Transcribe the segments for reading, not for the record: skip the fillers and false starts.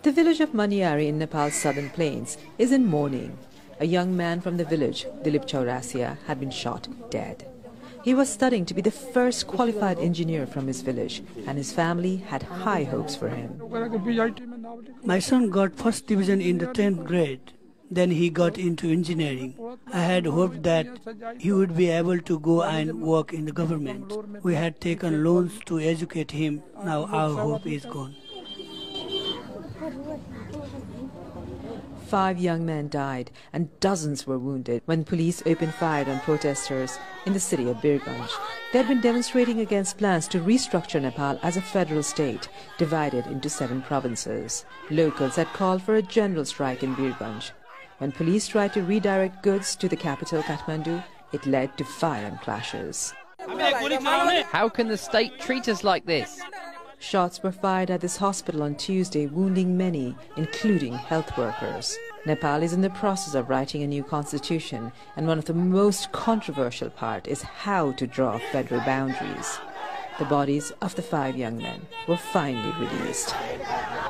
The village of Maniari in Nepal's southern plains is in mourning. A young man from the village, Dilip Chaurasia, had been shot dead. He was studying to be the first qualified engineer from his village, and his family had high hopes for him. My son got first division in the 10th grade. Then he got into engineering. I had hoped that he would be able to go and work in the government. We had taken loans to educate him. Now our hope is gone. 5 young men died and dozens were wounded when police opened fire on protesters in the city of Birganj. They had been demonstrating against plans to restructure Nepal as a federal state, divided into 7 provinces. Locals had called for a general strike in Birganj. When police tried to redirect goods to the capital, Kathmandu, it led to violent clashes. How can the state treat us like this? Shots were fired at this hospital on Tuesday, wounding many, including health workers. Nepal is in the process of writing a new constitution, and one of the most controversial parts is how to draw federal boundaries. The bodies of the 5 young men were finally released.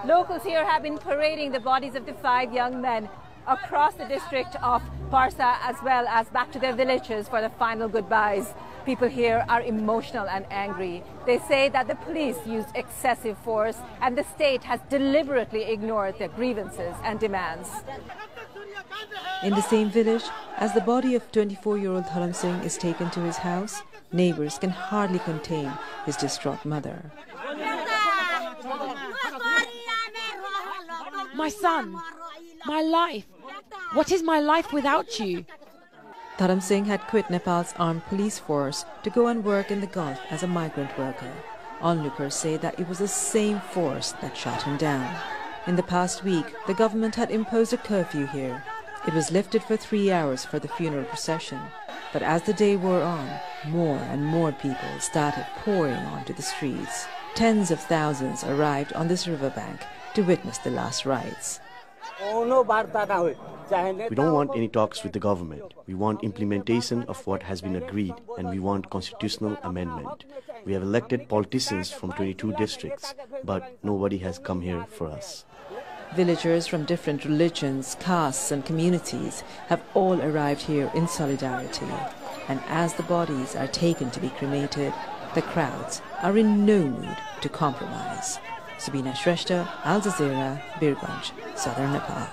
Locals here have been parading the bodies of the 5 young men across the district of Parsa as well as back to their villages for the final goodbyes. People here are emotional and angry. They say that the police used excessive force and the state has deliberately ignored their grievances and demands. In the same village, as the body of 24-year-old Dharam Singh is taken to his house, neighbors can hardly contain his distraught mother. My son, my life. What is my life without you? Dharam Singh had quit Nepal's armed police force to go and work in the Gulf as a migrant worker. Onlookers say that it was the same force that shot him down. In the past week, the government had imposed a curfew here. It was lifted for 3 hours for the funeral procession. But as the day wore on, more and more people started pouring onto the streets. Tens of thousands arrived on this riverbank to witness the last rites. We don't want any talks with the government. We want implementation of what has been agreed, and we want constitutional amendment. We have elected politicians from 22 districts, but nobody has come here for us. Villagers from different religions, castes and communities have all arrived here in solidarity. And as the bodies are taken to be cremated, the crowds are in no mood to compromise. Sabina Shrestha, Aljazeera, Birganj, Southern Nepal.